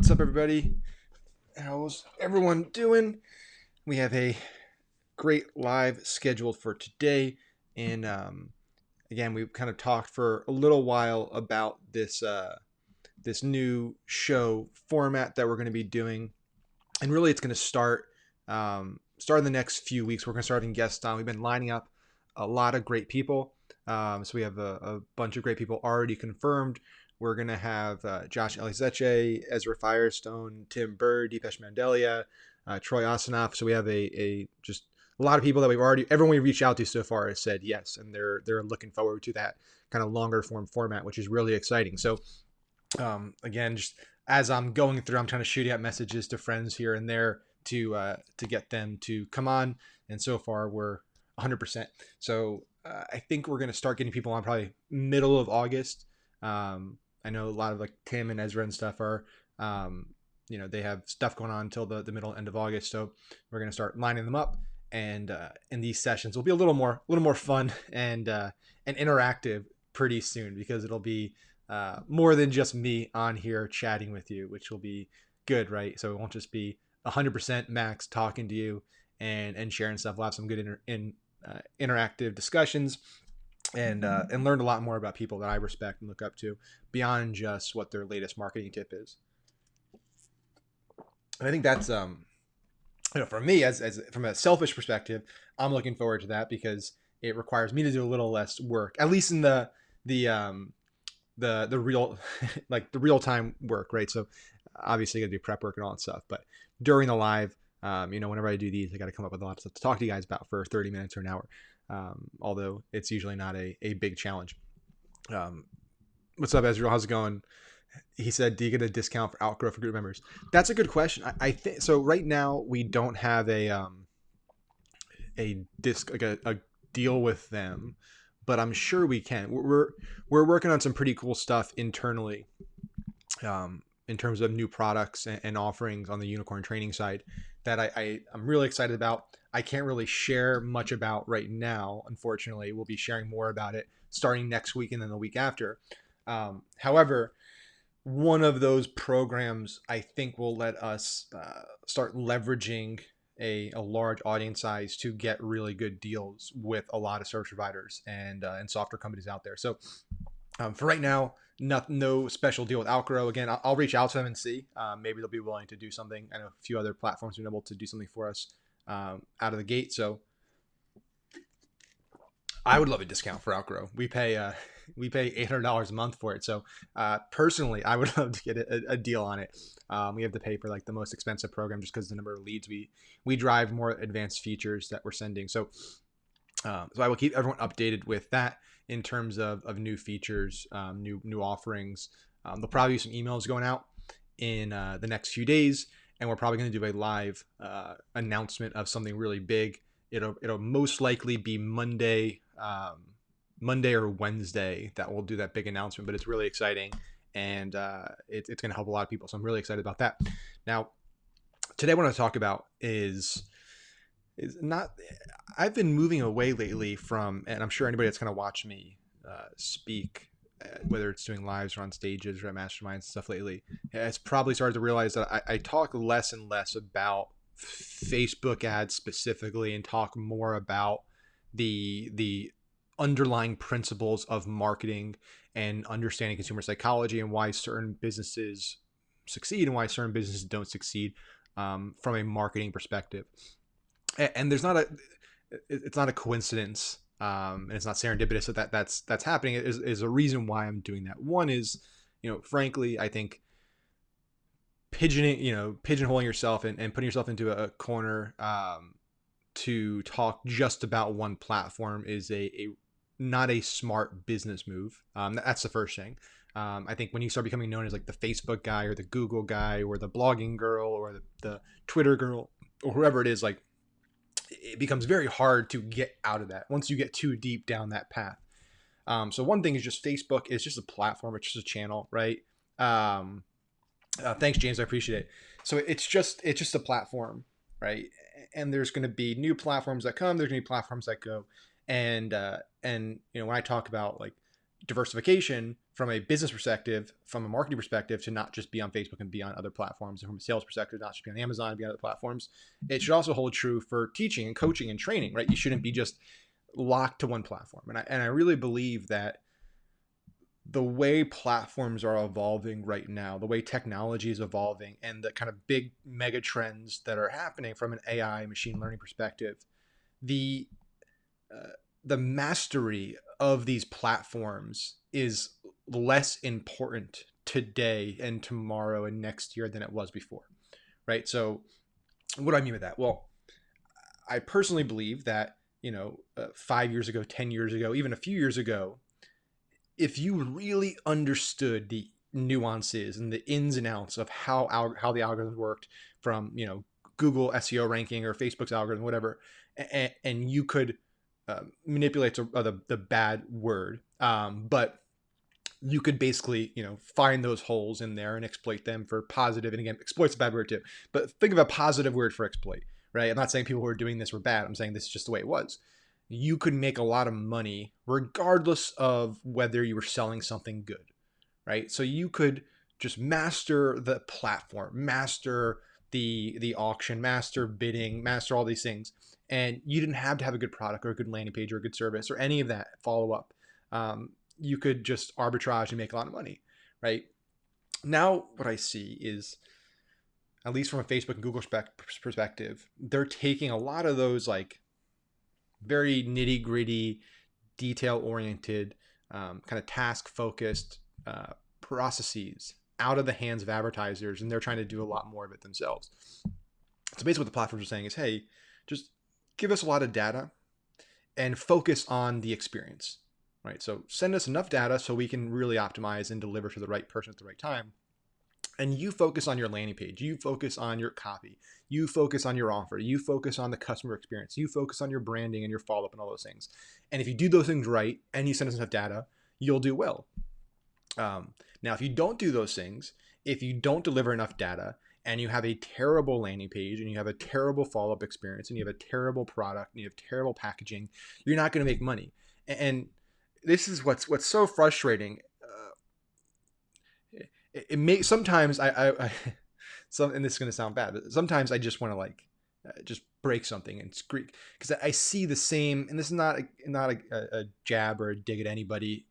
What's up, everybody? How's everyone doing? We have a great live scheduled for today, and again, we've kind of talked for a little while about this new show format that we're going to be doing, and really, it's going to start in the next few weeks. We're going to start having guests on. We've been lining up a lot of great people, so we have a bunch of great people already confirmed. We're going to have Josh Elizeche, Ezra Firestone, Tim Bird, Deepesh Mandelia, Troy Asanoff. So we have a just a lot of people that everyone we reached out to so far has said yes, and they're looking forward to that kind of longer form format, which is really exciting. So again, just as I'm going through, I'm trying to shoot out messages to friends here and there to get them to come on, and so far we're 100%. So I think we're going to start getting people on probably middle of August. I know a lot of like Tim and Ezra and stuff are, they have stuff going on until the middle end of August. So we're going to start lining them up, and in these sessions will be a little more fun and interactive pretty soon, because it'll be more than just me on here chatting with you, which will be good, right? So it won't just be 100% Max talking to you and sharing stuff. We'll have some good interactive discussions, and learned a lot more about people that I respect and look up to beyond just what their latest marketing tip is. And I think that's for me, as from a selfish perspective, I'm looking forward to that because it requires me to do a little less work, at least in the real like the real time work, right? So obviously got to do prep work and all that stuff, but during the live, whenever I do these, I got to come up with a lot of stuff to talk to you guys about for 30 minutes or an hour. Although it's usually not a big challenge. What's up, Ezra? How's it going? He said, do you get a discount for Outgrow for group members? That's a good question. I think so. Right now, we don't have a disc like a deal with them, but I'm sure we can. We're working on some pretty cool stuff internally, in terms of new products and offerings on the unicorn training side that I'm really excited about. I can't really share much about right now, unfortunately. We'll be sharing more about it starting next week and then the week after. However, one of those programs I think will let us start leveraging a large audience size to get really good deals with a lot of service providers and software companies out there. So for right now, no special deal with Outgrow. Again, I'll reach out to them and see. Maybe they'll be willing to do something. I know a few other platforms have been able to do something for us out of the gate. So I would love a discount for Outgrow. We pay $800 a month for it. So personally, I would love to get a deal on it. We have to pay for like the most expensive program just because the number of leads we drive, more advanced features that we're sending. So I will keep everyone updated with that in terms of new features, new offerings. There'll probably be some emails going out in the next few days, and we're probably going to do a live announcement of something really big. It'll most likely be Monday or Wednesday that we'll do that big announcement, but it's really exciting, and it's going to help a lot of people. So I'm really excited about that. Now, today what I want to talk about is not. I've been moving away lately from, and I'm sure anybody that's kind of watched me speak, whether it's doing lives or on stages or at masterminds and stuff lately, has probably started to realize that I talk less and less about Facebook ads specifically and talk more about the underlying principles of marketing and understanding consumer psychology and why certain businesses succeed and why certain businesses don't succeed from a marketing perspective. And it's not a coincidence, and it's not serendipitous that's happening. Is a reason why I'm doing that. One is, frankly, I think pigeonholing yourself and putting yourself into a corner to talk just about one platform is a not a smart business move. That's the first thing. I think when you start becoming known as like the Facebook guy or the Google guy or the blogging girl or the Twitter girl or whoever it is, like, it becomes very hard to get out of that once you get too deep down that path. So one thing is just Facebook is just a platform. It's just a channel, right? Thanks, James. I appreciate it. So it's just a platform, right? And there's going to be new platforms that come. There's going to be platforms that go. And when I talk about like diversification from a business perspective, from a marketing perspective, to not just be on Facebook and be on other platforms, and from a sales perspective, not just be on Amazon and be on other platforms. It should also hold true for teaching and coaching and training, right? You shouldn't be just locked to one platform. And I really believe that the way platforms are evolving right now, the way technology is evolving, and the kind of big mega trends that are happening from an AI machine learning perspective, the the mastery of these platforms is less important today and tomorrow and next year than it was before, right? So what do I mean by that? Well, I personally believe that 5 years ago, 10 years ago, even a few years ago, if you really understood the nuances and the ins and outs of how the algorithms worked, from Google SEO ranking or Facebook's algorithm, whatever, and you could manipulate the bad word, but you could basically find those holes in there and exploit them for positive. And again, exploit's a bad word too, but think of a positive word for exploit, right? I'm not saying people who are doing this were bad. I'm saying this is just the way it was. You could make a lot of money regardless of whether you were selling something good, right? So you could just master the platform, master the auction, master bidding, master all these things, and you didn't have to have a good product or a good landing page or a good service or any of that follow up. You could just arbitrage and make a lot of money, right? Now what I see is, at least from a Facebook and Google perspective, they're taking a lot of those like very nitty gritty, detail oriented, kind of task focused processes out of the hands of advertisers, and they're trying to do a lot more of it themselves. So basically what the platforms are saying is, hey, just give us a lot of data and focus on the experience, right? So send us enough data so we can really optimize and deliver to the right person at the right time. And you focus on your landing page, you focus on your copy, you focus on your offer, you focus on the customer experience, you focus on your branding and your follow-up and all those things. And if you do those things right and you send us enough data, you'll do well. Now, if you don't do those things, if you don't deliver enough data, and you have a terrible landing page, and you have a terrible follow-up experience, and you have a terrible product, and you have terrible packaging, you're not going to make money. And this is what's so frustrating. It may sometimes I and this is going to sound bad, but sometimes I just want to just break something and scream, because I see the same. And this is not a jab or a dig at anybody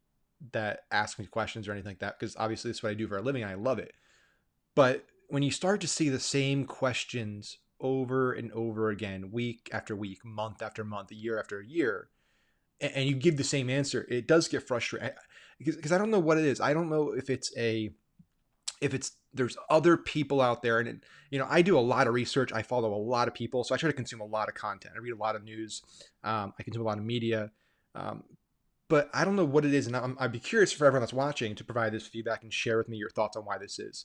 that asks me questions or anything like that, because obviously this is what I do for a living and I love it. But when you start to see the same questions over and over again, week after week, month after month, year after year, and you give the same answer, it does get frustrating, because I don't know what it is. I don't know if there's other people out there, and I do a lot of research. I follow a lot of people, so I try to consume a lot of content. I read a lot of news. I consume a lot of media. But I don't know what it is, and I'd be curious for everyone that's watching to provide this feedback and share with me your thoughts on why this is.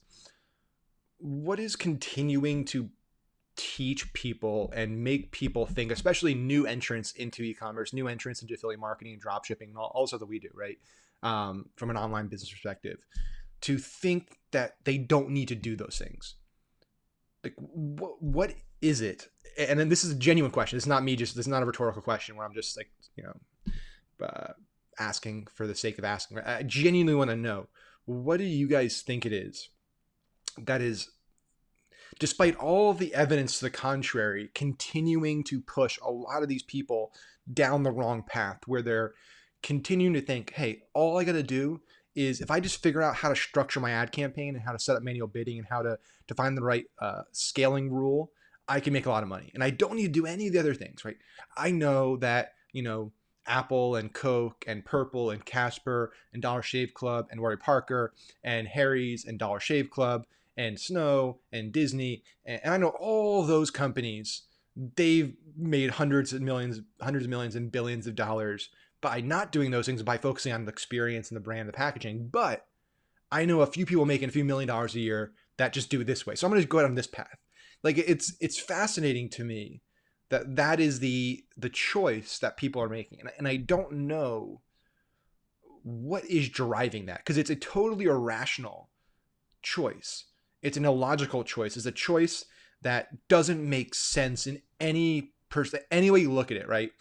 What is continuing to teach people and make people think, especially new entrants into e-commerce, new entrants into affiliate marketing and drop shipping, and all stuff that we do, right? From an online business perspective, to think that they don't need to do those things. Like, what is it? And then this is a genuine question. It's not me, this is not a rhetorical question where I'm just like, asking for the sake of asking. I genuinely want to know, what do you guys think it is that is, despite all the evidence to the contrary, continuing to push a lot of these people down the wrong path, where they're continuing to think, hey, all I got to do is, if I just figure out how to structure my ad campaign and how to set up manual bidding and how to find the right scaling rule, I can make a lot of money. And I don't need to do any of the other things, right? I know that, Apple and Coke and Purple and Casper and Dollar Shave Club and Warby Parker and Harry's and Dollar Shave Club and Snow and Disney, and I know all those companies, they've made hundreds of millions and billions of dollars by not doing those things, by focusing on the experience and the brand, the packaging. But I know a few people making a few $1 million a year that just do it this way. So I'm going to go out on this path. Like, it's fascinating to me that is the choice that people are making. And I don't know what is driving that, because it's a totally irrational choice. It's an illogical choice. It's a choice that doesn't make sense in any way you look at it, right?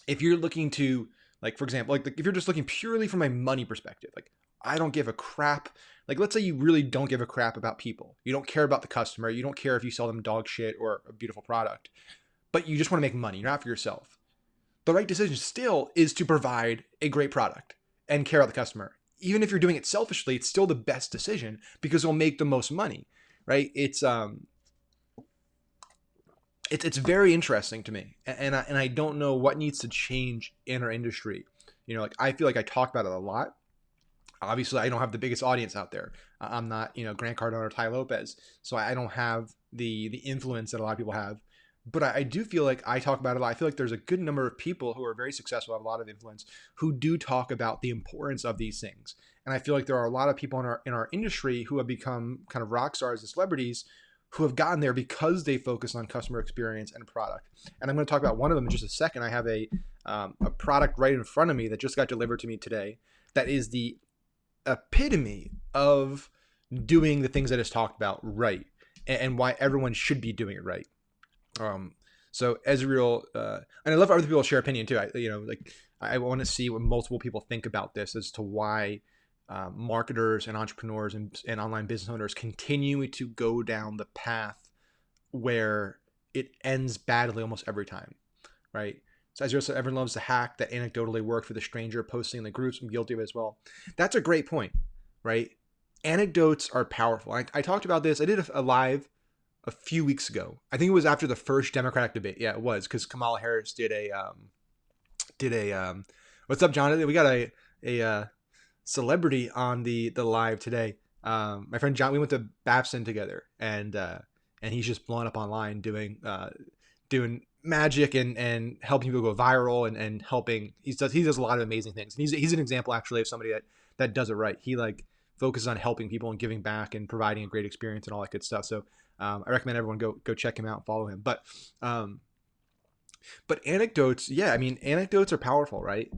If you're looking to Like, for example, like if you're just looking purely from a money perspective, like I don't give a crap. Like, let's say you really don't give a crap about people. You don't care about the customer. You don't care if you sell them dog shit or a beautiful product, but you just want to make money. You're not for yourself. The right decision still is to provide a great product and care about the customer. Even if you're doing it selfishly, it's still the best decision because it'll make the most money, right? It's very interesting to me, and I don't know what needs to change in our industry. Like I feel like I talk about it a lot. Obviously, I don't have the biggest audience out there. I'm not Grant Cardone or Ty Lopez, so I don't have the influence that a lot of people have. But I do feel like I talk about it a lot. I feel like there's a good number of people who are very successful, have a lot of influence, who do talk about the importance of these things. And I feel like there are a lot of people in our industry who have become kind of rock stars and celebrities who have gotten there because they focus on customer experience and product. And I'm going to talk about one of them in just a second. I have a product right in front of me that just got delivered to me today that is the epitome of doing the things I just talked about right, and why everyone should be doing it right. So Ezreal, and I love for other people to share opinion too. I want to see what multiple people think about this as to why marketers and entrepreneurs and online business owners continue to go down the path where it ends badly almost every time, right? So Ezreal said, everyone loves the hack that anecdotally worked for the stranger posting in the groups. I'm guilty of it as well. That's a great point, right? Anecdotes are powerful. I talked about this. I did a live a few weeks ago. I think it was after the first Democratic debate. Yeah, it was, because Kamala Harris did a what's up, Jonathan? We got a celebrity on the live today. My friend John, we went to Babson together, and he's just blowing up online doing magic and helping people go viral and helping. He does a lot of amazing things. And he's an example actually of somebody that does it right. He focuses on helping people and giving back and providing a great experience and all that good stuff. So I recommend everyone go check him out and follow him. But anecdotes, yeah, I mean, anecdotes are powerful, right?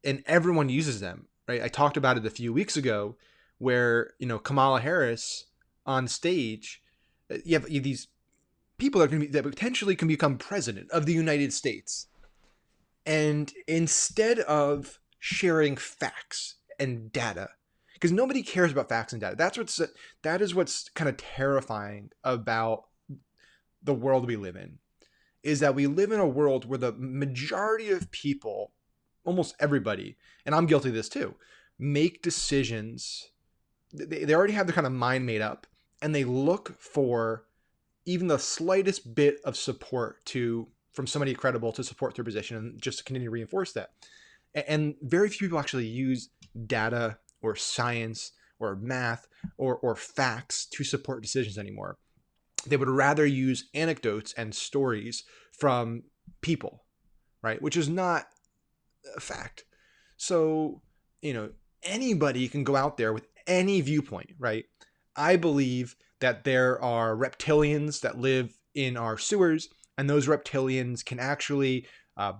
And everyone uses them, right? I talked about it a few weeks ago where, Kamala Harris on stage, you have these people that potentially can become president of the United States. And instead of sharing facts and data, because nobody cares about facts and data. That is what's kind of terrifying about the world we live in, is that we live in a world where the majority of people, almost everybody, and I'm guilty of this too, make decisions. They already have their kind of mind made up, and they look for even the slightest bit of support from somebody credible to support their position, and just to continue to reinforce that. And very few people actually use data or science or math or facts to support decisions anymore. They would rather use anecdotes and stories from people, right? Which is not a fact. So, anybody can go out there with any viewpoint, right? I believe that there are reptilians that live in our sewers, and those reptilians can actually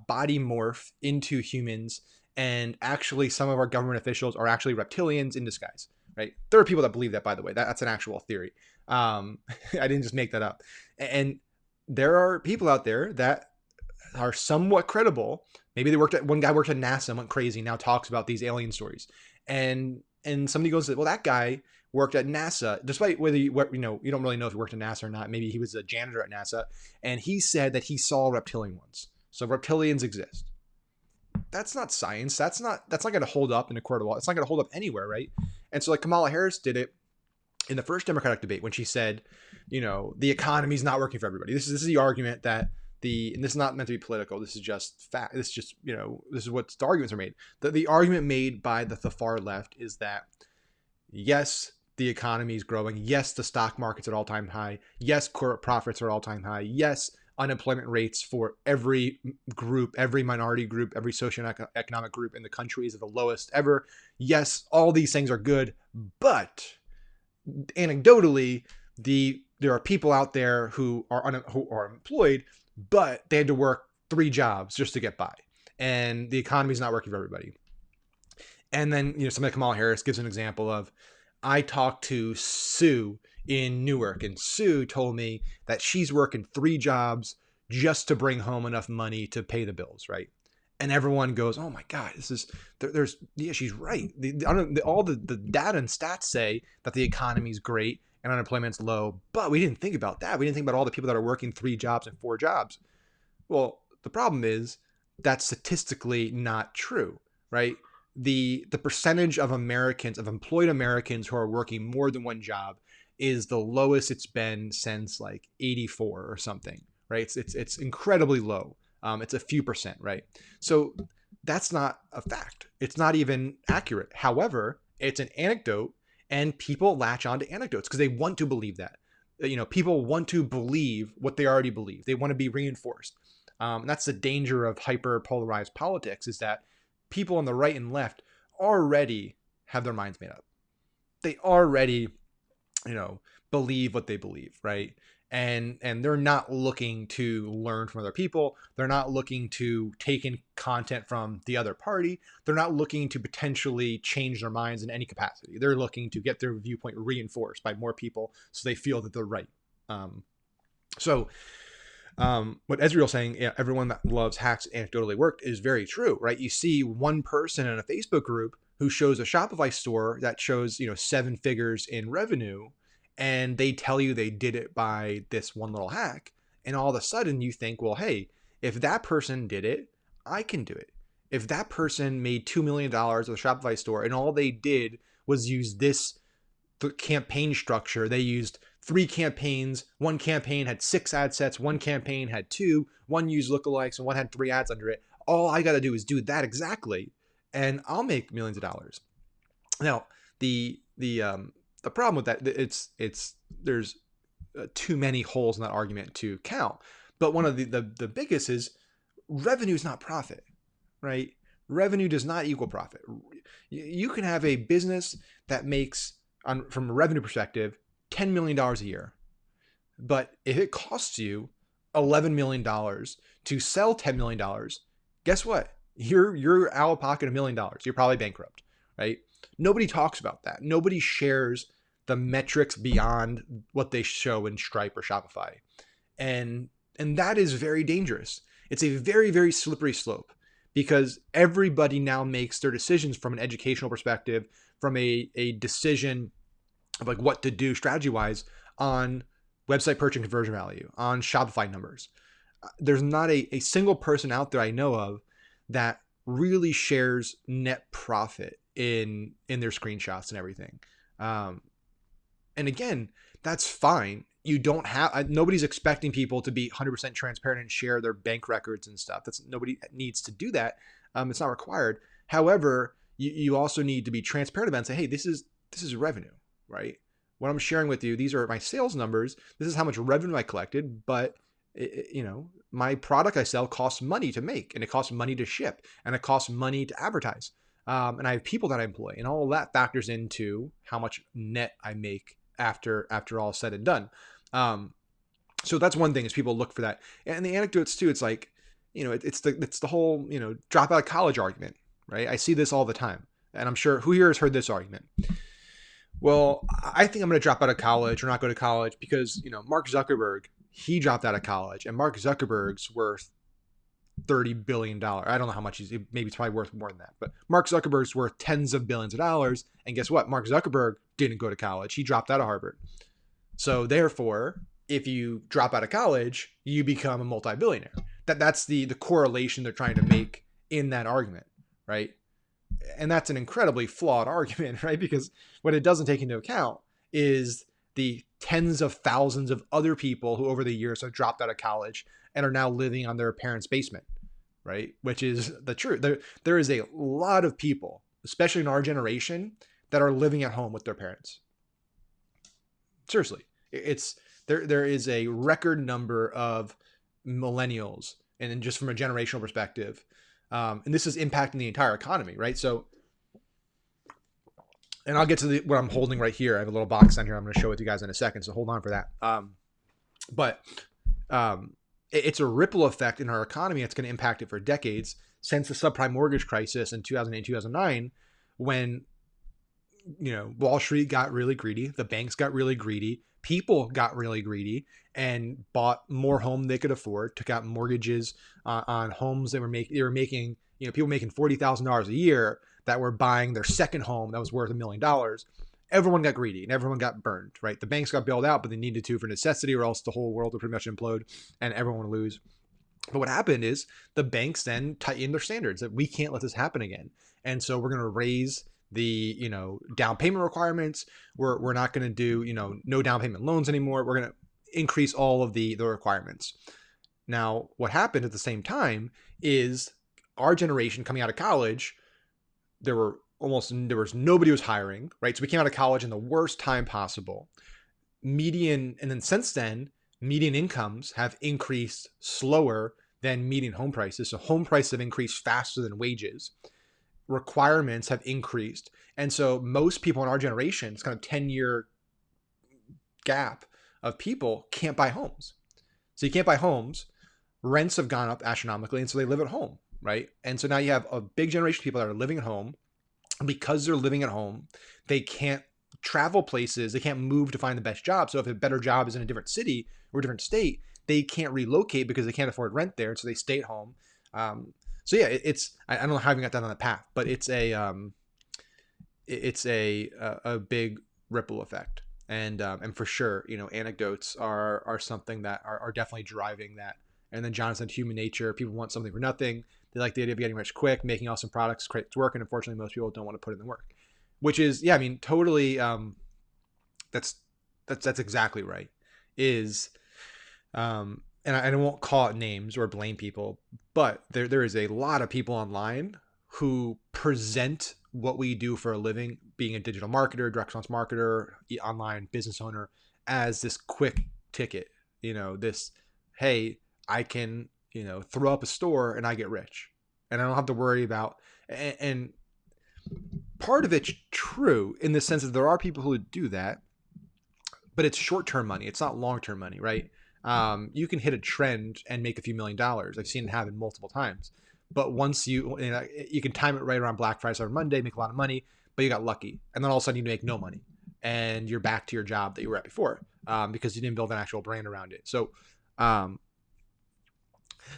body morph into humans. And actually, some of our government officials are actually reptilians in disguise, right? There are people that believe that, by the way. That's an actual theory. I didn't just make that up. And there are people out there that are somewhat credible. Maybe one guy worked at NASA and went crazy, now talks about these alien stories. And somebody goes, well, that guy worked at NASA, despite whether you don't really know if he worked at NASA or not. Maybe he was a janitor at NASA, and he said that he saw reptilian ones. So reptilians exist. That's not science. That's not going to hold up in a court of law. It's not going to hold up anywhere, right? And so Kamala Harris did it in the first Democratic debate when she said, the economy's not working for everybody. This is the argument that and this is not meant to be political. This is just fact. This is just, this is what the arguments are made. The argument made by the far left is that, yes, the economy is growing. Yes, the stock market's at all-time high. Yes, corporate profits are at all-time high. Yes, unemployment rates for every group, every minority group, every socioeconomic group in the country is at the lowest ever. Yes, all these things are good, but anecdotally, there are people out there who are employed, but they had to work 3 jobs just to get by, and the economy is not working for everybody. And then, somebody like Kamala Harris gives an example of, I talked to Sue in Newark, and Sue told me that she's working 3 jobs just to bring home enough money to pay the bills, right? and everyone goes, "Oh my God, this is there's yeah, she's right." All the data and stats say that the economy's great and unemployment's low, but we didn't think about that. We didn't think about all the people that are working 3 jobs and 4 jobs. Well, the problem is that's statistically not true, right? The percentage of Americans, of employed Americans who are working more than one job is the lowest it's been since like 84 or something, right? It's incredibly low. It's a few percent, right? So that's not a fact. It's not even accurate. However, it's an anecdote, and people latch on to anecdotes because they want to believe that. People want to believe what they already believe. They want to be reinforced. And that's the danger of hyper polarized politics, is that people on the right and left already have their minds made up. They already, you know, believe what they believe, right? And they're not looking to learn from other people. They're not looking to take in content from the other party. They're not looking to potentially change their minds in any capacity. They're looking to get their viewpoint reinforced by more people so they feel that they're right. So what Ezreal's saying, yeah, everyone that loves hacks anecdotally worked, is very true, right? You see one person in a Facebook group who shows a Shopify store that shows, 7 figures in revenue, and they tell you they did it by this one little hack. And all of a sudden you think, well, hey, if that person did it, I can do it. If that person made $2 million with a Shopify store and all they did was use this campaign structure, they used 3 campaigns. One campaign had 6 ad sets. One campaign had 2. One used lookalikes and one had 3 ads under it. All I got to do is do that exactly, and I'll make millions of dollars. Now, the problem with that, there's too many holes in that argument to count. But one of the biggest is revenue is not profit, right? Revenue does not equal profit. You can have a business that makes, from a revenue perspective, $10 million a year. But if it costs you $11 million to sell $10 million, guess what? You're out of pocket $1 million. You're probably bankrupt, right? Nobody talks about that. Nobody shares the metrics beyond what they show in Stripe or Shopify. And that is very dangerous. It's a very, very slippery slope, because everybody now makes their decisions from an educational perspective, from a decision of like what to do strategy wise on website purchase conversion value, on Shopify numbers. There's not a single person out there I know of that really shares net profit in their screenshots and everything. And again, that's fine. You don't have, nobody's expecting people to be 100% transparent and share their bank records and stuff. Nobody needs to do that. It's not required. However, you also need to be transparent about it and say, hey, this is revenue, right? What I'm sharing with you, these are my sales numbers. This is how much revenue I collected, but my product I sell costs money to make, and it costs money to ship, and it costs money to advertise. And I have people that I employ, and all of that factors into how much net I make after all said and done. So that's one thing, is people look for that. And the anecdotes too, it's like, it's the whole, drop out of college argument, right? I see this all the time. And I'm sure, who here has heard this argument? Well, I think I'm going to drop out of college or not go to college because, Mark Zuckerberg, he dropped out of college, and Mark Zuckerberg's worth $30 billion. I don't know how much maybe it's probably worth more than that, but Mark Zuckerberg's worth tens of billions of dollars. And guess what? Mark Zuckerberg didn't go to college. He dropped out of Harvard. So therefore, if you drop out of college, you become a multi-billionaire. That's the correlation they're trying to make in that argument, right? And that's an incredibly flawed argument, right? Because what it doesn't take into account is the tens of thousands of other people who over the years have dropped out of college and are now living on their parents' basement, right? Which is the truth. There is a lot of people, especially in our generation, that are living at home with their parents. Seriously, there is a record number of millennials, and then just from a generational perspective, and this is impacting the entire economy, right? So, and I'll get to what I'm holding right here. I have a little box on here I'm going to show with you guys in a second, so hold on for that. But it's a ripple effect in our economy that's going to impact it for decades, since the subprime mortgage crisis in 2008, 2009, when Wall Street got really greedy, the banks got really greedy, people got really greedy and bought more home they could afford, took out mortgages on homes they were making people making $40,000 a year that were buying their second home that was worth $1 million. Everyone got greedy and everyone got burned, right? The banks got bailed out, but they needed to for necessity, or else the whole world would pretty much implode and everyone would lose. But what happened is the banks then tightened their standards that we can't let this happen again. And so we're going to raise the, down payment requirements. We're not going to do, no down payment loans anymore. We're going to increase all of the requirements. Now, what happened at the same time is our generation coming out of college, there was nobody was hiring, right? So we came out of college in the worst time possible. And then since then, median incomes have increased slower than median home prices. So home prices have increased faster than wages. Requirements have increased. And so most people in our generation, it's kind of 10-year gap of people, can't buy homes. So you can't buy homes. Rents have gone up astronomically, and so they live at home, right? And so now you have a big generation of people that are living at home. Because they're living at home, they can't travel places. They can't move to find the best job. So if a better job is in a different city or a different state, they can't relocate because they can't afford rent there. So they stay at home. So yeah, I don't know how I even got down on that path, but it's a big ripple effect. And for sure, anecdotes are something that are definitely driving that. And then John said human nature. People want something for nothing. They like the idea of getting rich quick, making awesome products, create work. And unfortunately, most people don't want to put in the work, which is, totally. That's exactly right. And I won't call it names or blame people, but there is a lot of people online who present what we do for a living, being a digital marketer, direct response marketer, online business owner, as this quick ticket. This, hey, I can, throw up a store and I get rich and I don't have to worry about, and part of it's true in the sense that there are people who do that, but it's short-term money. It's not long-term money, right? You can hit a trend and make a few $1 million. I've seen it happen multiple times, but once you can time it right around Black Friday, Cyber Monday, make a lot of money, but you got lucky. And then all of a sudden you make no money and you're back to your job that you were at before, because you didn't build an actual brand around it. So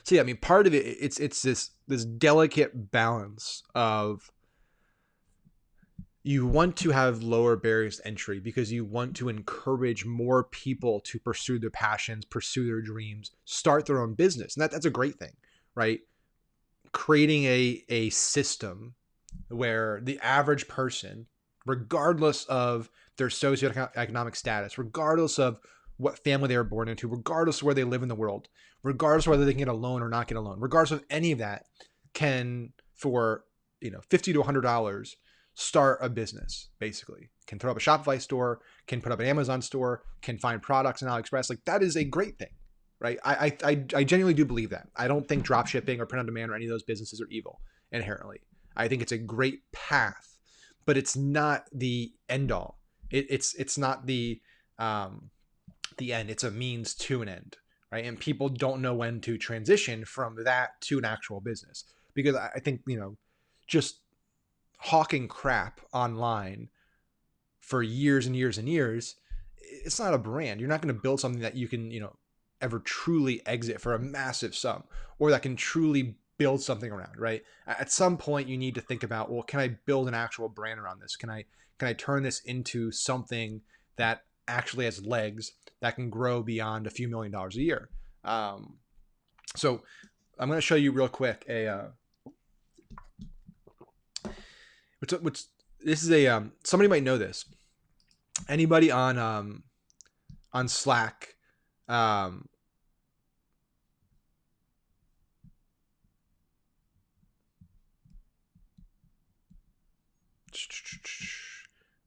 yeah, part of it, it's this delicate balance of, you want to have lower barriers to entry because you want to encourage more people to pursue their passions, pursue their dreams, start their own business. And that's a great thing, right? Creating a system where the average person, regardless of their socioeconomic status, regardless of what family they were born into, regardless of where they live in the world, regardless of whether they can get a loan or not get a loan, regardless of any of that, can, for $50 to $100, start a business. Basically, can throw up a Shopify store, can put up an Amazon store, can find products in AliExpress. Like, that is a great thing, right? I genuinely do believe that. I don't think drop shipping or print on demand or any of those businesses are evil inherently. I think it's a great path, but it's not the end all. It's not the end. It's a means to an end, right? And people don't know when to transition from that to an actual business, because I think, just hawking crap online for years and years and years, it's not a brand. You're not going to build something that you can, ever truly exit for a massive sum, or that can truly build something around, right? At some point you need to think about, well, can I build an actual brand around this? Can I turn this into something that actually has legs, that can grow beyond a few $1 million a year? So I'm going to show you real quick which this is somebody might know this. Anybody on Slack,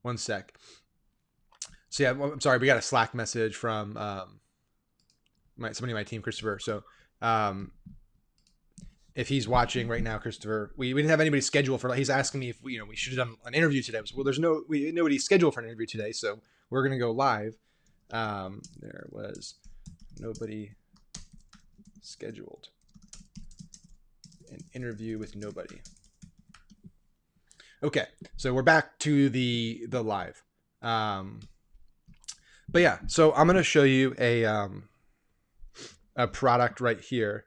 one sec. So yeah, I'm sorry, we got a Slack message from somebody on my team, Christopher. So if he's watching right now, Christopher, we didn't have anybody scheduled for. He's asking me if we should have done an interview today. Well, nobody scheduled for an interview today, so we're gonna go live. There was nobody scheduled. An interview with nobody. Okay, so we're back to the live. But yeah, so I'm gonna show you a product right here.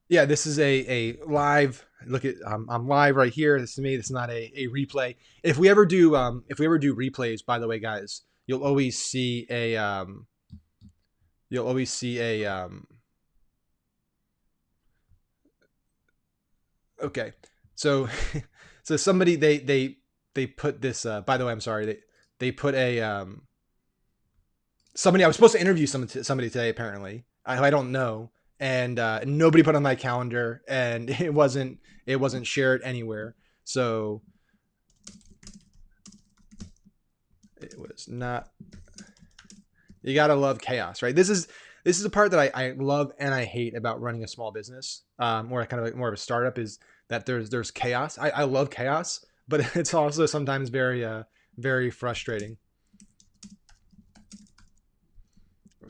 Yeah, this is a live look at. I'm live right here. This is me. This is not a replay. If we ever do replays, by the way, guys, you'll always see a okay. So so somebody they put this. By the way, I'm sorry. They put a somebody. I was supposed to interview somebody today. Apparently, I don't know, and nobody put on my calendar, and it wasn't shared anywhere. So it was not. You gotta love chaos, right? This is the part that I love and I hate about running a small business, or kind of like more of a startup, is that there's chaos. I love chaos, but it's also sometimes very frustrating.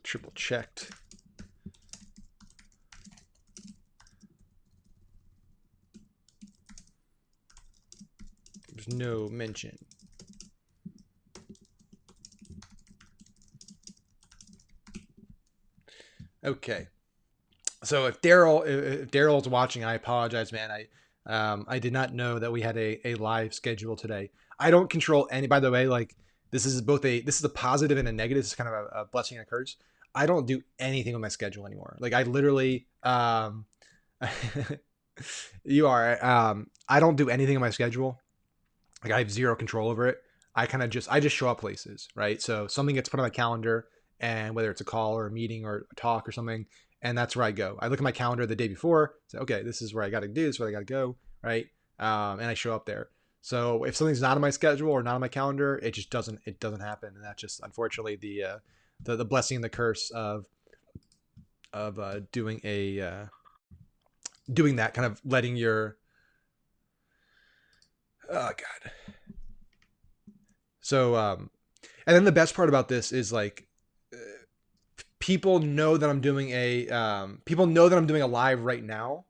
Triple checked. There's no mention. Okay. So if Daryl's watching, I apologize, man. I did not know that we had a live schedule today. I don't control any. By the way, like this is a positive and a negative. It's kind of a blessing and a curse. I don't do anything with my schedule anymore. Like I literally, you are. I don't do anything on my schedule. Like I have zero control over it. I just show up places, right? So something gets put on my calendar, and whether it's a call or a meeting or a talk or something, and that's where I go. I look at my calendar the day before, say, okay, this is where I got to do, this is where I got to go, right? And I show up there. So if something's not on my schedule or not on my calendar, it doesn't happen, and that's just unfortunately the blessing and the curse of doing that, kind of letting your oh god. So and then the best part about this is like people know that I'm doing a live right now,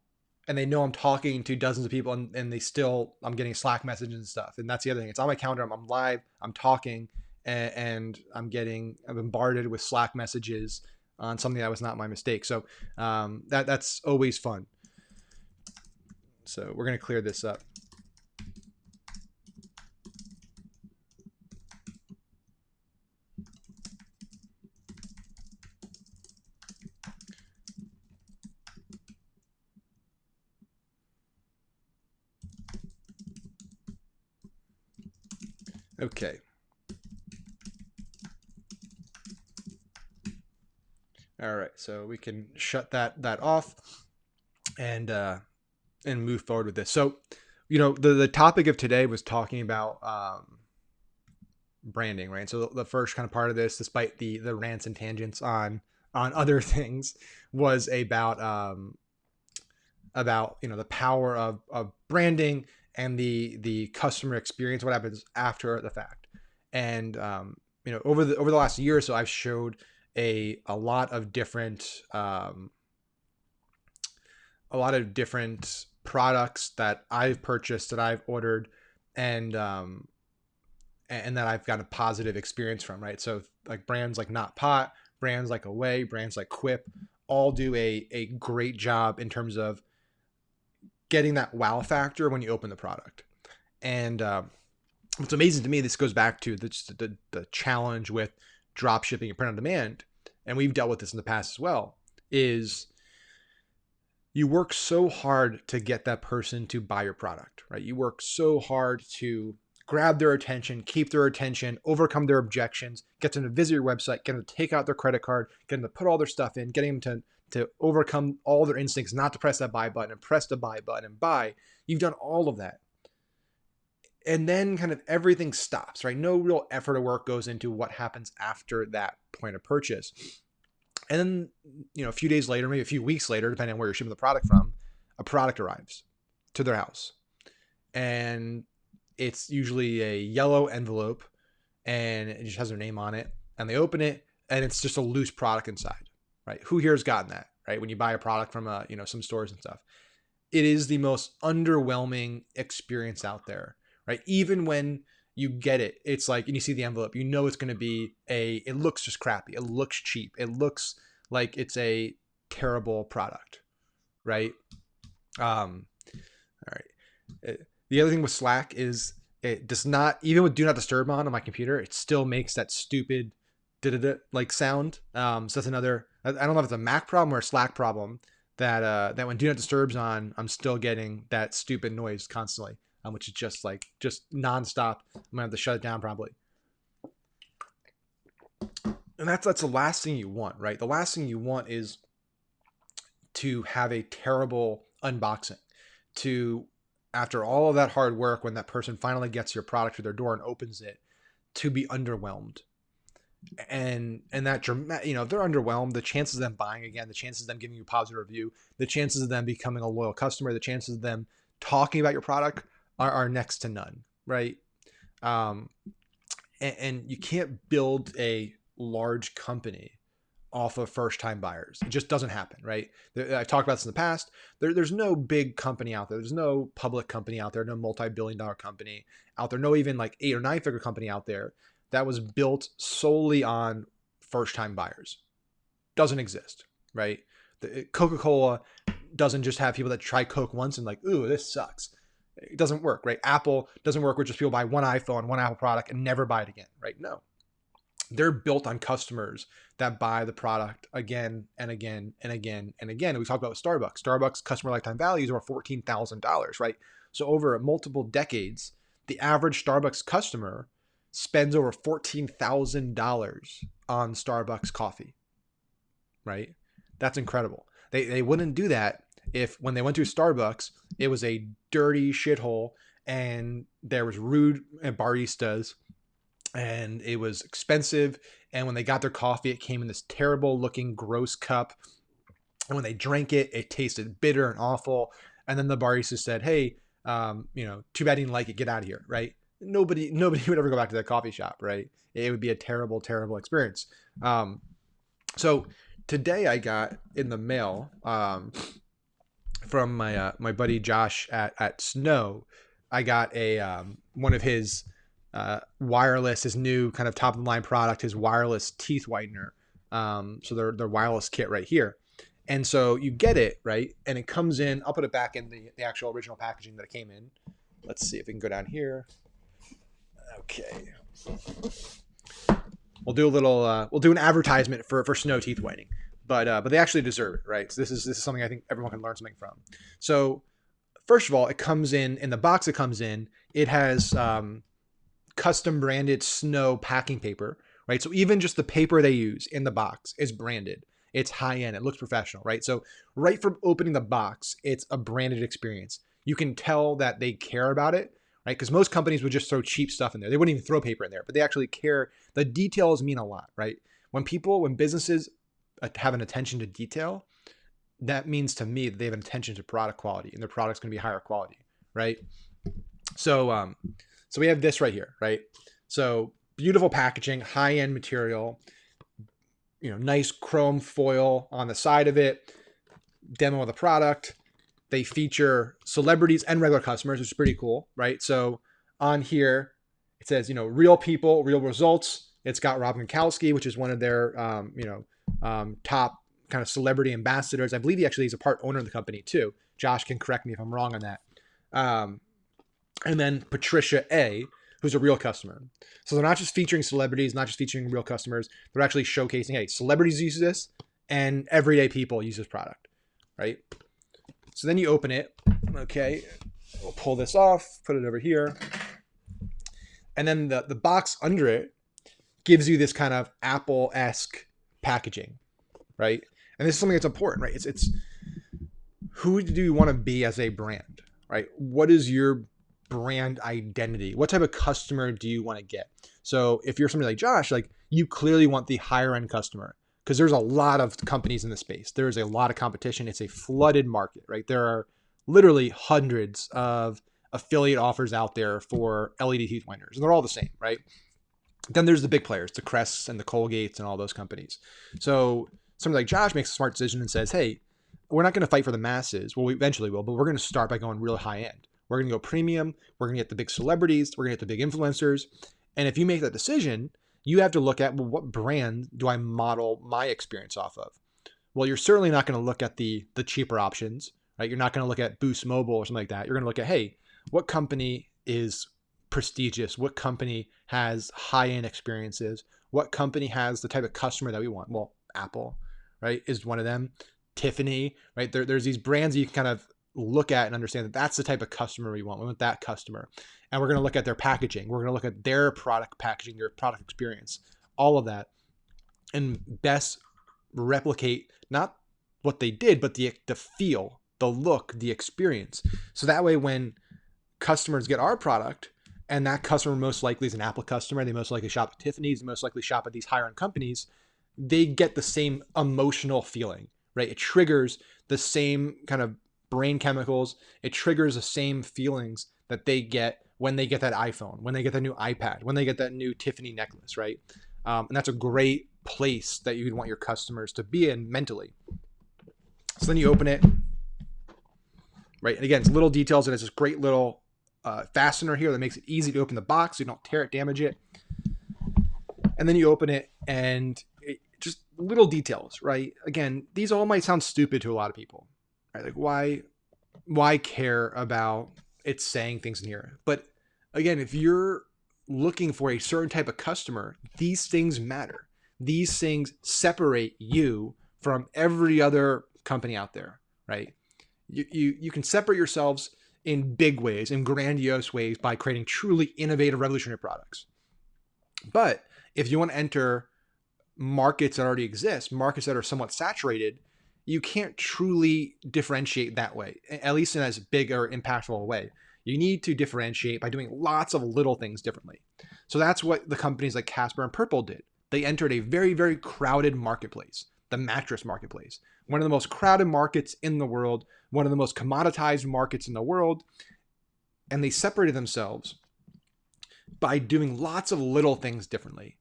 and they know I'm talking to dozens of people, and they still I'm getting Slack messages and stuff, and that's the other thing. It's on my calendar. I'm live. I'm talking, and I'm bombarded with Slack messages on something that was not my mistake. So that's always fun. So we're gonna clear this up. Okay. All right. So we can shut that off, and move forward with this. So, the topic of today was talking about branding, right? So the first kind of part of this, despite the rants and tangents on other things, was about the power of branding and the customer experience, what happens after the fact. And over the last year or so, I've showed a lot of different products that I've purchased, that I've ordered, and and that I've got a positive experience from, right? So like brands like Not Pot, brands like Away, brands like Quip, all do a great job in terms of getting that wow factor when you open the product. And what's amazing to me, this goes back to the challenge with drop shipping and print on demand, and we've dealt with this in the past as well, is you work so hard to get that person to buy your product, right? You work so hard to grab their attention, keep their attention, overcome their objections, get them to visit your website, get them to take out their credit card, get them to put all their stuff in, getting them to overcome all their instincts not to press that buy button and press the buy button and buy. You've done all of that. And then kind of everything stops, right? No real effort or work goes into what happens after that point of purchase. And then, a few days later, maybe a few weeks later, depending on where you're shipping the product from, a product arrives to their house. And it's usually a yellow envelope, and it just has their name on it. And they open it, and it's just a loose product inside, right? Who here has gotten that, right? When you buy a product from some stores and stuff, it is the most underwhelming experience out there, right? Even when you get it, it's like, and you see the envelope, it's going to be it looks just crappy. It looks cheap. It looks like it's a terrible product. right? All right. The other thing with Slack is it does not, even with Do Not Disturb on my computer, it still makes that stupid like sound. So that's another. I don't know if it's a Mac problem or a Slack problem that when Do Not Disturb's on, I'm still getting that stupid noise constantly, which is just nonstop. I'm gonna have to shut it down probably. And that's the last thing you want, right? The last thing you want is to have a terrible unboxing. To after all of that hard work, when that person finally gets your product to their door and opens it, to be underwhelmed. And that, if they're underwhelmed, the chances of them buying again, the chances of them giving you a positive review, the chances of them becoming a loyal customer, the chances of them talking about your product are next to none, right? And you can't build a large company off of first-time buyers. It just doesn't happen, right? I've talked about this in the past. There's no big company out there. There's no public company out there, no multi-billion-dollar company out there, no even like 8 or 9-figure company out there that was built solely on first-time buyers. Doesn't exist, right? Coca-Cola doesn't just have people that try Coke once and like, ooh, this sucks. It doesn't work, right? Apple doesn't work with just people buy one iPhone, one Apple product and never buy it again, right? No. They're built on customers that buy the product again and again and again and again. And we talked about with Starbucks. Starbucks customer lifetime value is over $14,000, right? So over multiple decades, the average Starbucks customer spends over $14,000 on Starbucks coffee, right? That's incredible. They wouldn't do that if when they went to Starbucks, it was a dirty shithole and there was rude baristas and it was expensive. And when they got their coffee, it came in this terrible looking gross cup. And when they drank it, it tasted bitter and awful. And then the barista said, hey, too bad you didn't like it. Get out of here, right? Nobody would ever go back to that coffee shop, right? It would be a terrible, terrible experience. So today I got in the mail from my buddy Josh at Snow. I got a one of his wireless, his new kind of top of the line product, his wireless teeth whitener. So their wireless kit right here. And so you get it, right? And it comes in, I'll put it back in the actual original packaging that it came in. Let's see if we can go down here. Okay. We'll do an advertisement for Snow teeth whitening, but they actually deserve it, right? So this is something I think everyone can learn something from. So first of all, it comes in the box. It comes in. It has custom branded Snow packing paper, right? So even just the paper they use in the box is branded. It's high end. It looks professional, right? So right from opening the box, it's a branded experience. You can tell that they care about it, right? Because most companies would just throw cheap stuff in there. They wouldn't even throw paper in there, but they actually care. The details mean a lot, right? When businesses have an attention to detail, that means to me that they have an attention to product quality and their product's going to be higher quality, right? So we have this right here, right? So beautiful packaging, high-end material, nice chrome foil on the side of it, demo of the product. They feature celebrities and regular customers, which is pretty cool, right? So on here, it says, real people, real results. It's got Rob Gronkowski, which is one of their, top kind of celebrity ambassadors. I believe he's a part owner of the company too. Josh can correct me if I'm wrong on that. And then Patricia A., who's a real customer. So they're not just featuring celebrities, not just featuring real customers. They're actually showcasing, hey, celebrities use this and everyday people use this product, right? So then you open it. Okay, we'll pull this off, put it over here. And then the box under it gives you this kind of Apple-esque packaging, right? And this is something that's important, right? It's who do you want to be as a brand, right? What is your brand identity? What type of customer do you want to get? So if you're somebody like Josh, like you clearly want the higher end customer because there's a lot of companies in the space. There's a lot of competition. It's a flooded market, right? There are literally hundreds of affiliate offers out there for LED teeth whiteners, and they're all the same, right? Then there's the big players, the Crests and the Colgates and all those companies. So somebody like Josh makes a smart decision and says, hey, we're not going to fight for the masses. Well, we eventually will, but we're going to start by going really high end. We're going to go premium. We're going to get the big celebrities. We're going to get the big influencers. And if you make that decision, you have to look at, well, what brand do I model my experience off of? Well, you're certainly not going to look at the cheaper options, right? You're not going to look at Boost Mobile or something like that. You're going to look at, hey, what company is prestigious? What company has high-end experiences? What company has the type of customer that we want? Well, Apple, right, is one of them. Tiffany, right? There's these brands that you can kind of look at and understand that that's the type of customer we want. We want that customer. And we're going to look at their packaging. We're going to look at their product packaging, their product experience, all of that, and best replicate not what they did, but the feel, the look, the experience. So that way, when customers get our product, and that customer most likely is an Apple customer, they most likely shop at Tiffany's, they most likely shop at these higher end companies, they get the same emotional feeling, right? It triggers the same kind of brain chemicals. It triggers the same feelings that they get when they get that iPhone, when they get that new iPad, when they get that new Tiffany necklace, right? And that's a great place that you'd want your customers to be in mentally. So then you open it, right? And again, it's little details, and it's this great little fastener here that makes it easy to open the box so you don't tear it, damage it. And then you open it, and just little details, right? Again, these all might sound stupid to a lot of people, right? Like, why care about it saying things in here? But again, if you're looking for a certain type of customer, these things matter. These things separate you from every other company out there, right? You can separate yourselves in big ways, in grandiose ways, by creating truly innovative, revolutionary products. But if you want to enter markets that already exist, markets that are somewhat saturated, you can't truly differentiate that way, at least in as big or impactful a way. You need to differentiate by doing lots of little things differently. So that's what the companies like Casper and Purple did. They entered a very, very crowded marketplace, the mattress marketplace, one of the most crowded markets in the world, one of the most commoditized markets in the world. And they separated themselves by doing lots of little things differently.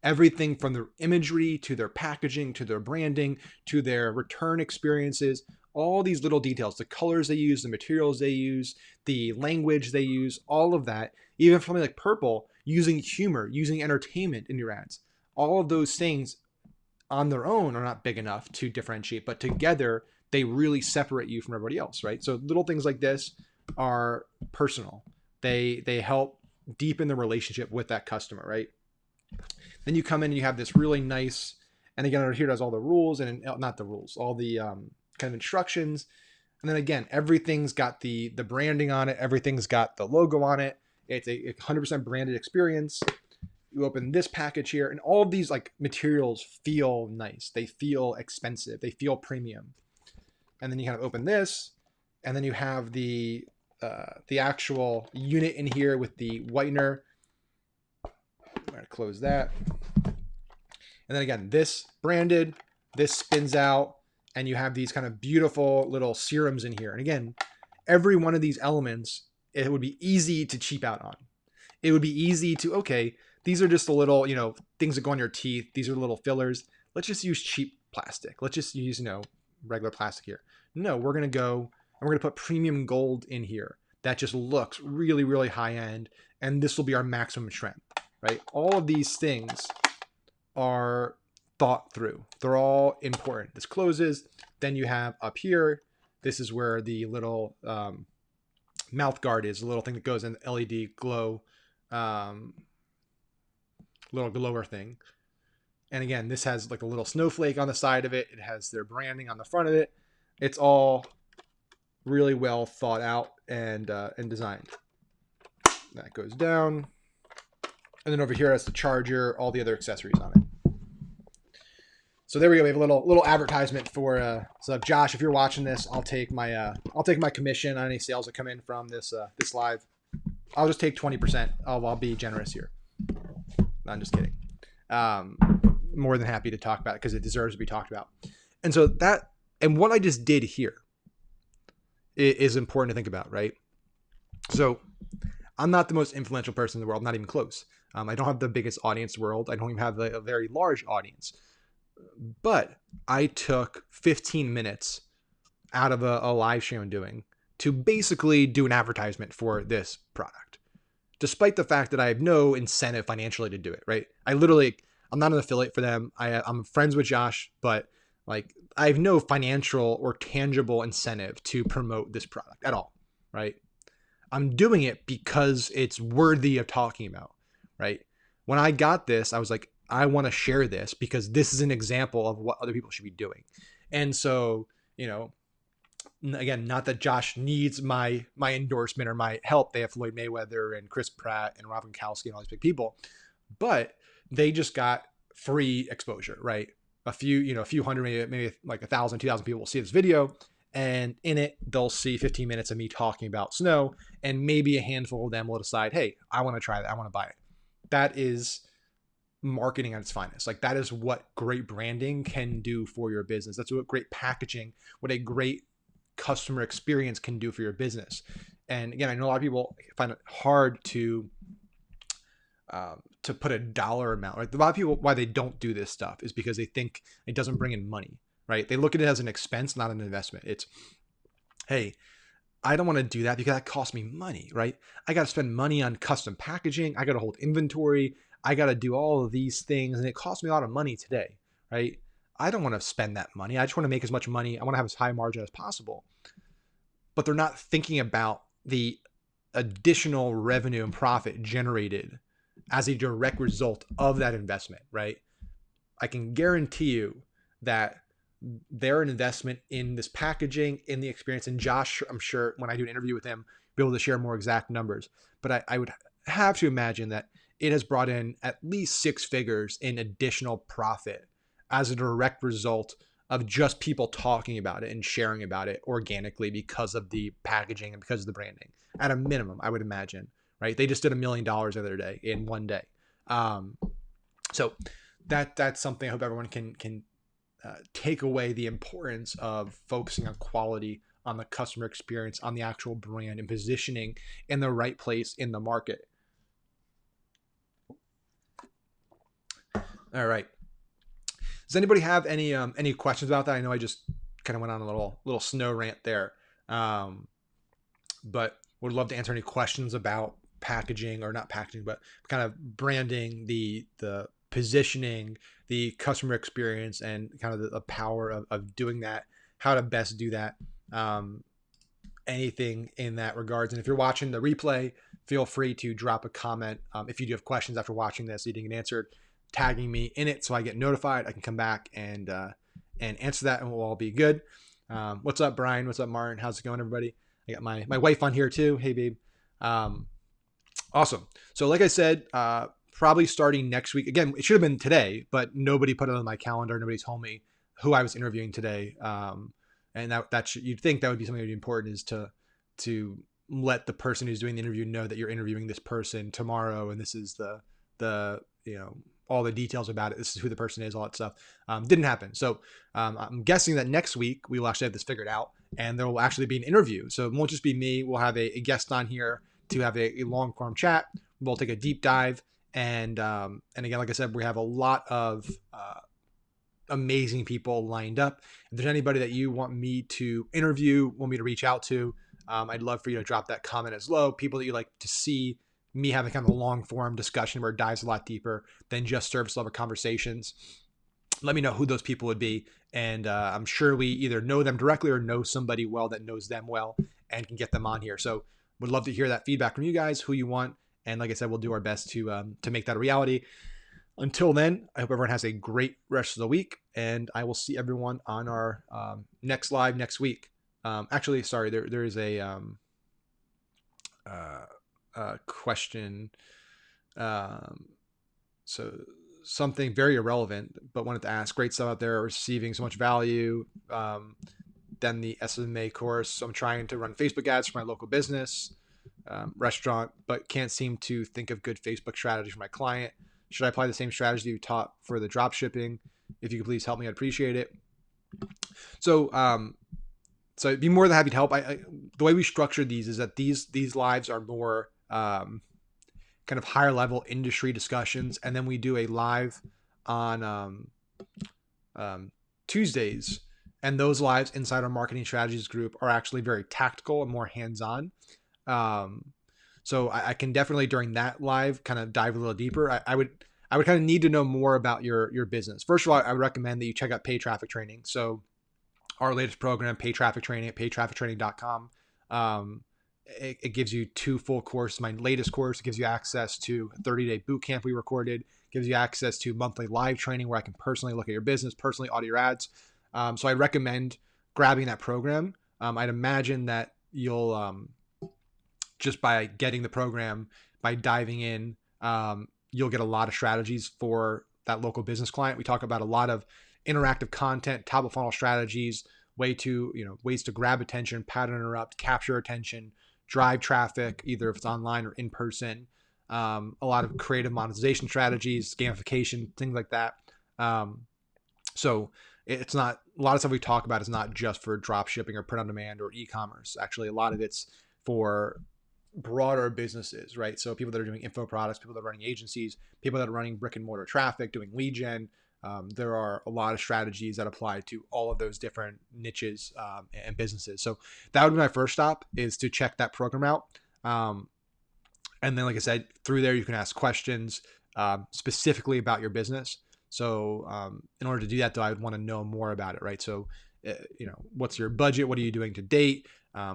Everything from their imagery to their packaging, to their branding, to their return experiences, all these little details, the colors they use, the materials they use, the language they use, all of that, even for something like Purple, using humor, using entertainment in your ads. All of those things on their own are not big enough to differentiate, but together they really separate you from everybody else, right? So little things like this are personal. They help deepen the relationship with that customer, right? Then you come in and you have this really nice, and again, over here does all the rules and not the rules, all the kind of instructions. And then again, everything's got the branding on it. Everything's got the logo on it. It's a 100% branded experience. You open this package here, and all of these like materials feel nice. They feel expensive. They feel premium. And then you kind of open this, and then you have the actual unit in here with the whitener. I'm going to close that. And then again, this branded, this spins out, and you have these kind of beautiful little serums in here. And again, every one of these elements, it would be easy to cheap out on. It would be easy to, okay, these are just the little, things that go on your teeth. These are little fillers. Let's just use cheap plastic. Let's just use, regular plastic here. No, we're going to go and we're going to put premium gold in here. That just looks really, really high end. And this will be our maximum strength, right? All of these things are thought through. They're all important. This closes. Then you have up here, this is where the little mouth guard is, the little thing that goes in the LED glow, little glower thing. And again, this has like a little snowflake on the side of it. It has their branding on the front of it. It's all really well thought out and designed. That goes down. And then over here has the charger, all the other accessories on it. So there we go. We have a little advertisement for. So Josh, if you're watching this, I'll take my commission on any sales that come in from this live. I'll just take 20%. I'll be generous here. No, I'm just kidding. More than happy to talk about it because it deserves to be talked about. And so what I just did here is important to think about, right? So I'm not the most influential person in the world, not even close. I don't have the biggest audience in the world. I don't even have a very large audience. But I took 15 minutes out of a live stream I'm doing to basically do an advertisement for this product, despite the fact that I have no incentive financially to do it, right? I'm not an affiliate for them. I'm friends with Josh, but Like, I have no financial or tangible incentive to promote this product at all, right? I'm doing it because it's worthy of talking about, right? When I got this, I was like, I want to share this because this is an example of what other people should be doing. And so, you know, again, not that Josh needs my endorsement or my help. They have Floyd Mayweather and Chris Pratt and Rob Gronkowski and all these big people, but they just got free exposure, right? A few hundred, maybe like 1,000, 2,000 people will see this video, and in it they'll see 15 minutes of me talking about snow, and maybe a handful of them will decide, hey, I want to try that, I want to buy it. That is marketing at its finest. Like, that is what great branding can do for your business. That's what great packaging, what a great customer experience can do for your business. And again, I know a lot of people find it hard to put a dollar amount. Right? A lot of people, why they don't do this stuff is because they think it doesn't bring in money. Right? They look at it as an expense, not an investment. It's, hey, I don't want to do that because that costs me money. Right? I got to spend money on custom packaging. I got to hold inventory. I got to do all of these things, and it costs me a lot of money today. Right? I don't want to spend that money. I just want to make as much money. I want to have as high margin as possible. But they're not thinking about the additional revenue and profit generated as a direct result of that investment, right? I can guarantee you that their investment in this packaging, in the experience, and Josh, I'm sure when I do an interview with him, be able to share more exact numbers. But I would have to imagine that it has brought in at least 6 figures in additional profit as a direct result of just people talking about it and sharing about it organically because of the packaging and because of the branding. At a minimum, I would imagine, right? They just did $1 million the other day in one day. So that's something I hope everyone can take away, the importance of focusing on quality, on the customer experience, on the actual brand, and positioning in the right place in the market. All right. Does anybody have any questions about that? I know I just kind of went on a little snow rant there, but would love to answer any questions about packaging, or not packaging, but kind of branding, the positioning, the customer experience, and kind of the power of doing that, how to best do that. Anything in that regards. And if you're watching the replay, feel free to drop a comment. If you do have questions after watching this, you didn't get answered, tagging me in it so I get notified. I can come back and answer that, and we'll all be good. What's up, Brian? What's up, Martin? How's it going, everybody? I got my wife on here too. Hey, babe. Awesome. So like I said, probably starting next week. Again, it should have been today, but nobody put it on my calendar. Nobody told me who I was interviewing today. And you'd think that would be something that would be important, is to let the person who's doing the interview know that you're interviewing this person tomorrow, and this is the all the details about it. This is who the person is, all that stuff. Didn't happen. So I'm guessing that next week we will actually have this figured out, and there will actually be an interview. So it won't just be me. We'll have a guest on here to have a long form chat. We'll take a deep dive. And again, like I said, we have a lot of amazing people lined up. If there's anybody that you want me to interview, want me to reach out to, I'd love for you to drop that comment as low. People that you like to see me having kind of a long form discussion where it dives a lot deeper than just surface level conversations. Let me know who those people would be. And I'm sure we either know them directly or know somebody well that knows them well and can get them on here. So would love to hear that feedback from you guys, who you want. And like I said, we'll do our best to make that a reality. Until then, I hope everyone has a great rest of the week, and I will see everyone on our next live next week. Actually, sorry, there is a question. So something very irrelevant, but wanted to ask. Great stuff out there, receiving so much value. Then the SMA course. So I'm trying to run Facebook ads for my local business, restaurant, but can't seem to think of good Facebook strategy for my client. Should I apply the same strategy you taught for the drop shipping? If you could please help me, I'd appreciate it. So I'd be more than happy to help. The way we structure these is that these lives are more kind of higher level industry discussions, and then we do a live on Tuesdays, and those lives inside our marketing strategies group are actually very tactical and more hands-on. So I can definitely during that live kind of dive a little deeper. I would kind of need to know more about your business. First of all, I would recommend that you check out paid traffic training. So our latest program, paid traffic training at paidtraffictraining.com. It gives you 2 full courses. My latest course gives you access to a 30-day boot camp we recorded, gives you access to monthly live training where I can personally look at your business, personally audit your ads. So I recommend grabbing that program. I'd imagine that you'll, just by getting the program, by diving in, you'll get a lot of strategies for that local business client. We talk about a lot of interactive content, top of funnel strategies, ways to grab attention, pattern interrupt, capture attention, drive traffic, either if it's online or in person. A lot of creative monetization strategies, gamification, things like that. So it's not, a lot of stuff we talk about is not just for drop shipping or print on demand or e-commerce. Actually, a lot of it's for broader businesses, right? So people that are doing info products, people that are running agencies, people that are running brick and mortar traffic, doing lead gen. There are a lot of strategies that apply to all of those different niches and businesses. So that would be my first stop, is to check that program out. And then, like I said, through there, you can ask questions specifically about your business. So in order to do that, though, I would want to know more about it, right? So, what's your budget? What are you doing to date?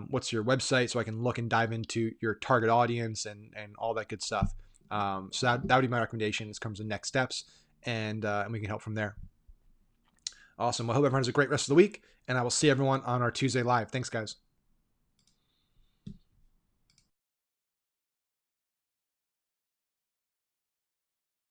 What's your website? So I can look and dive into your target audience and all that good stuff. So that would be my recommendation. This comes in next steps, and we can help from there. Awesome. Well, I hope everyone has a great rest of the week, and I will see everyone on our Tuesday live. Thanks, guys.